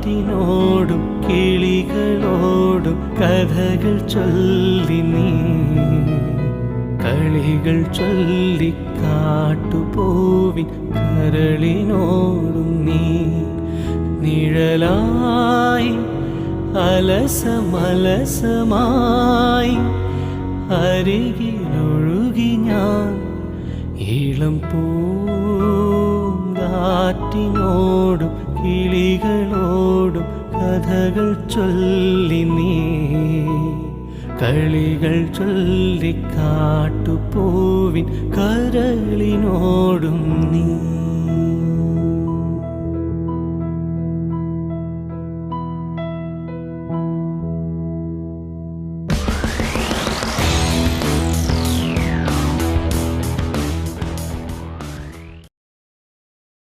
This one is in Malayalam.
കാറ്റിനോടും കിളികളോടും കഥകൾ ചൊല്ലി നീ കളികൾ ചൊല്ലി കാട്ടുപൂവിൻ കരളിനോടും നീ നിഴലായി അലസമലസമായി അരികിലൊഴുകി ഞാൻ ഇളം പൂങ്കാറ്റിനോടും കിളികളോടും കഥകൾ ചൊല്ലി നീ കളികൾ ചൊല്ലി കാട്ടുപൂവിൻ കരളിനോടും നീ